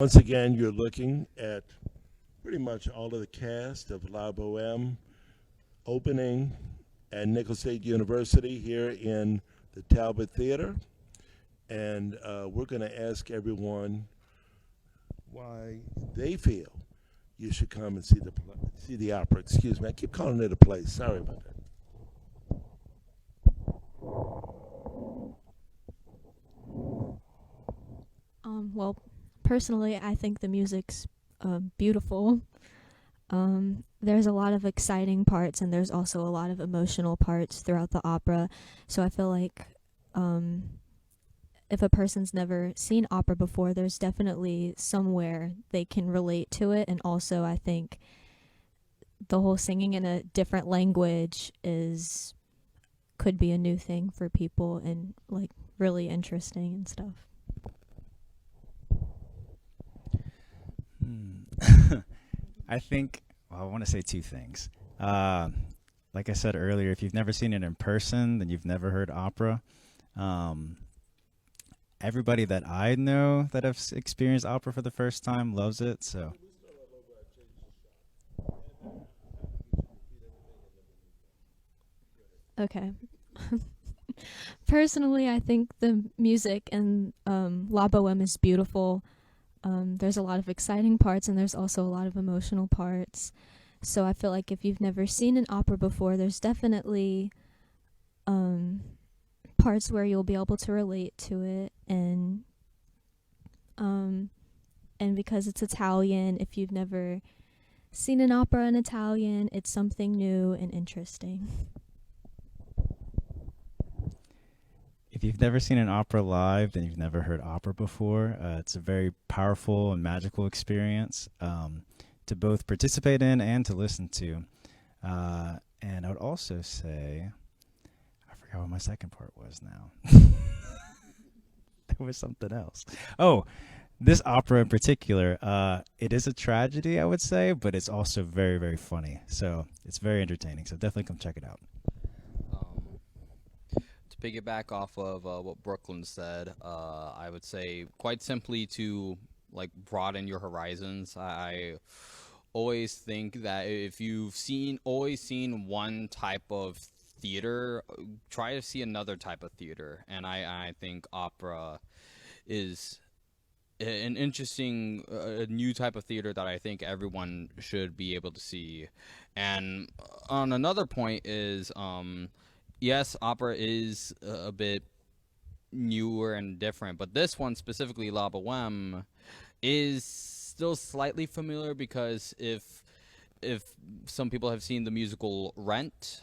Once again, you're looking at pretty much all of the cast of LaBoheme opening at Nicholls State University here in the Talbot Theater. And we're going to ask everyone why they feel you should come and see the opera. Excuse me, I keep calling it a play. Sorry about that. Well, personally, I think the music's beautiful. There's a lot of exciting parts, and there's also a lot of emotional parts throughout the opera. So I feel like if a person's never seen opera before, there's definitely somewhere they can relate to it. And also, I think the whole singing in a different language is could be a new thing for people and like really interesting and stuff. I think, well, I want to say two things. Like I said earlier, if you've never seen it in person, then you've never heard opera. Everybody that I know that have experienced opera for the first time loves it. So, Okay. Personally, I think the music in La Boheme is beautiful. There's a lot of exciting parts, and there's also a lot of emotional parts. So I feel like if you've never seen an opera before, there's definitely um, parts where you'll be able to relate to it, um, and because it's Italian, if you've never seen an opera in Italian, it's something new and interesting. if you've never seen an opera live, then you've never heard opera before. It's a very powerful and magical experience to both participate in and to listen to. And I would also say, I forgot what my second part was now. There was something else. Oh, this opera in particular, it is a tragedy, I would say, but it's also very, very funny. So it's very entertaining. So definitely come check it out. Um, to piggyback off of what Brooklyn said, I would say quite simply to like broaden your horizons. I always think that if you've always seen one type of theater, try to see another type of theater. And I think opera is an interesting new type of theater that I think everyone should be able to see. And on another point is, yes, opera is a bit newer and different, but this one specifically, La Boheme, is still slightly familiar because if some people have seen the musical Rent,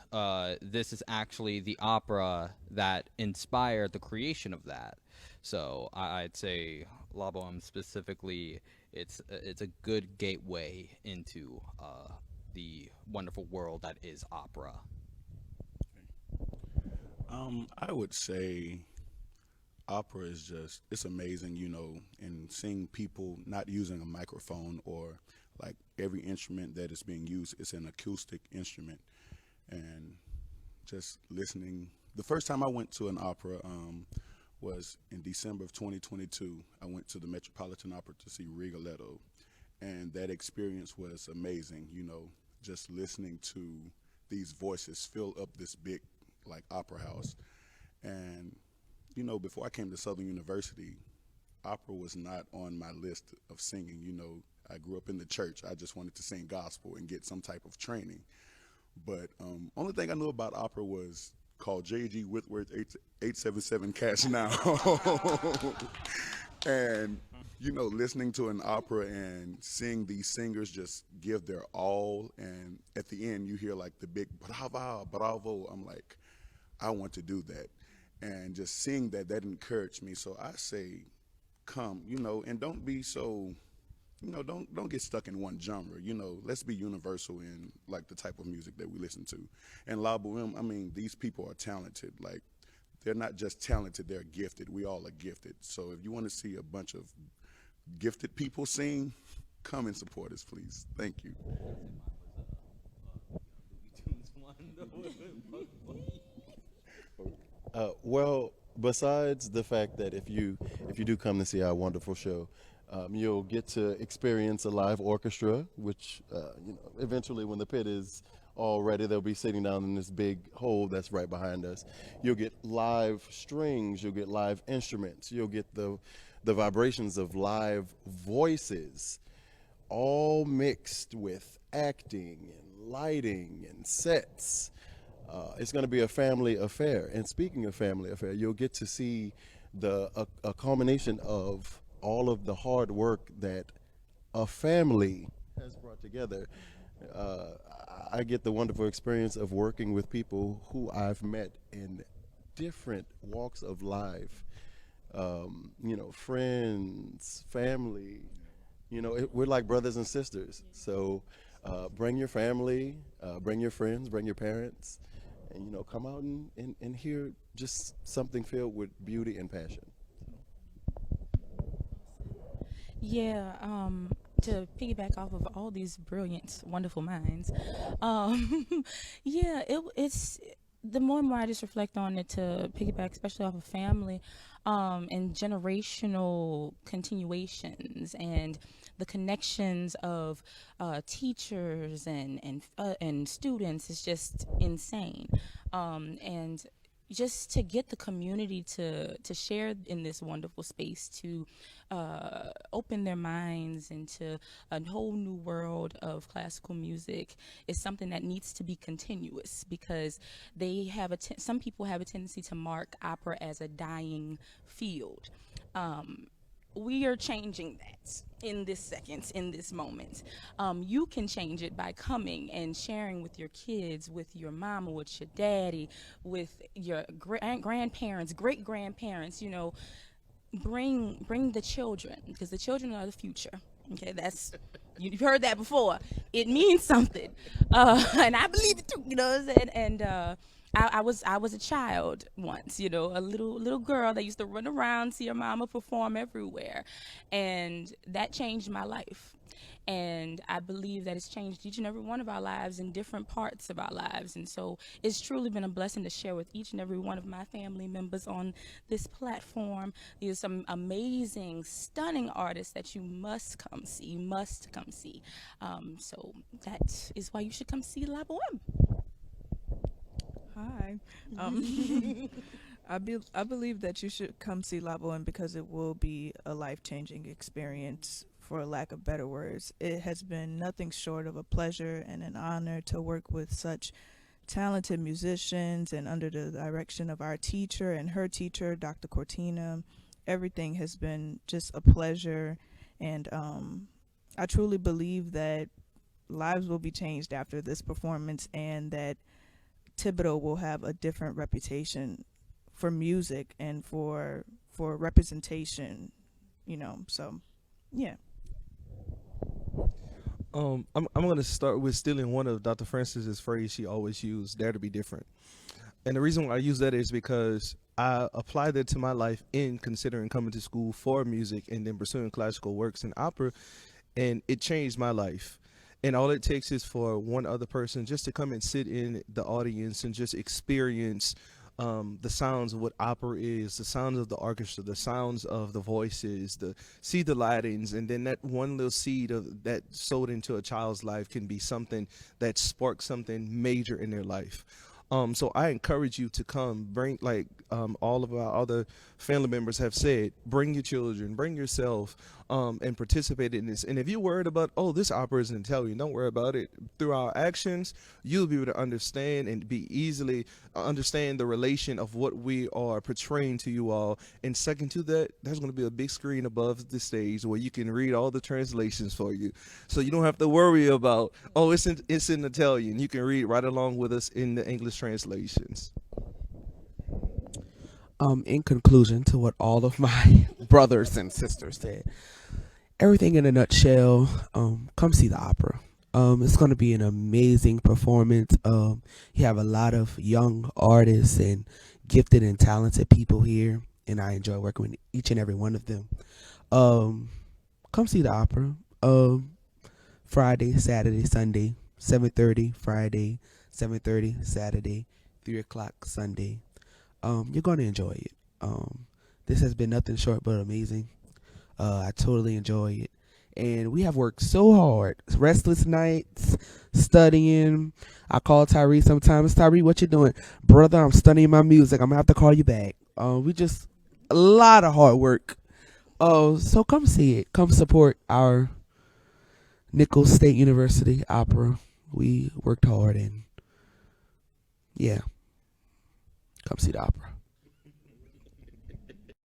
this is actually the opera that inspired the creation of that. So I'd say La Boheme specifically, it's a good gateway into the wonderful world that is opera. I would say opera is just it's amazing, and seeing people not using a microphone or like every instrument that is being used is an acoustic instrument, and just listening. The first time I went to an opera was in December of 2022. I went to the Metropolitan Opera to see Rigoletto, and that experience was amazing. Just listening to these voices fill up this big like opera house, and before I came to Southern University, opera was not on my list of singing. I grew up in the church. I just wanted to sing gospel and get some type of training. But only thing I knew about opera was called J.G. Whitworth 877 Cash Now. And listening to an opera and seeing these singers just give their all, and at the end you hear like the big bravo, bravo. I'm like, I want to do that, and just seeing that encouraged me. So I say, come, and don't be so, don't get stuck in one genre. Let's be universal in like the type of music that we listen to. And La Boheme, I mean, these people are talented. Like they're not just talented, they're gifted. We all are gifted. So if you want to see a bunch of gifted people sing, come and support us, please. Thank you. Well, besides the fact that if you do come to see our wonderful show, You'll get to experience a live orchestra, which, eventually when the pit is all ready, they'll be sitting down in this big hole that's right behind us. You'll get live strings, you'll get live instruments, you'll get the vibrations of live voices, all mixed with acting and lighting and sets. It's going to be a family affair. And speaking of family affair, you'll get to see a culmination of all of the hard work that a family has brought together. I get the wonderful experience of working with people who I've met in different walks of life. Friends, family. We're like brothers and sisters. So bring your family, bring your friends, bring your parents, and come out and hear just something filled with beauty and passion. Yeah, to piggyback off of all these brilliant, wonderful minds, um, yeah, it's the more and more I just reflect on it, to piggyback, especially off of family, and generational continuations and the connections of teachers and students is just insane, and just to get the community to share in this wonderful space, to open their minds into a whole new world of classical music is something that needs to be continuous, because they have some people have a tendency to mark opera as a dying field. We are changing that in this second, in this moment. You can change it by coming and sharing with your kids, with your mama, with your daddy, with your grandparents, great grandparents. Bring the children, because the children are the future. Okay, that's you've heard that before. It means something, and I believe it too. You know what I'm saying? And I was a child once, a little girl that used to run around, see her mama perform everywhere, and that changed my life. And I believe that it's changed each and every one of our lives in different parts of our lives. And so it's truly been a blessing to share with each and every one of my family members on this platform. There's some amazing, stunning artists that you must come see, So that is why you should come see LaBoheme. Hi. I believe that you should come see LaBoheme because it will be a life-changing experience, for lack of better words. It has been nothing short of a pleasure and an honor to work with such talented musicians, and under the direction of our teacher and her teacher, Dr. Cortina. Everything has been just a pleasure, and I truly believe that lives will be changed after this performance, and that Thibodaux will have a different reputation for music and for representation, so yeah. I'm going to start with stealing one of Dr. Francis's phrase she always used, dare to be different. And the reason why I use that is because I applied that to my life in considering coming to school for music and then pursuing classical works and opera, and it changed my life. And all it takes is for one other person just to come and sit in the audience and just experience the sounds of what opera is, the sounds of the orchestra, the sounds of the voices, see the lightings, and then that one little seed of that sowed into a child's life can be something that sparks something major in their life. So I encourage you to come, bring, like all of our other family members have said, bring your children, bring yourself, and participate in this. And if you're worried about, oh, this opera is in Italian, don't worry about it. Through our actions, you'll be able to understand and be easily understand the relation of what we are portraying to you all. And second to that, there's going to be a big screen above the stage where you can read all the translations for you. So you don't have to worry about, oh, it's in Italian. You can read right along with us in the English translations. In conclusion to what all of my brothers and sisters said, everything in a nutshell, come see the opera. It's going to be an amazing performance. You have a lot of young artists and gifted and talented people here, and I enjoy working with each and every one of them. Come see the opera. Friday, Saturday, Sunday, 7:30 Friday, 7:30 Saturday, 3 o'clock Sunday. You're going to enjoy it. This has been nothing short but amazing. I totally enjoy it. And we have worked so hard, restless nights, studying. I call Tyree sometimes. Tyree, what you doing? Brother, I'm studying my music. I'm going to have to call you back. We just, a lot of hard work. So come see it. Come support our Nicholls State University opera. We worked hard, and yeah, come see the opera.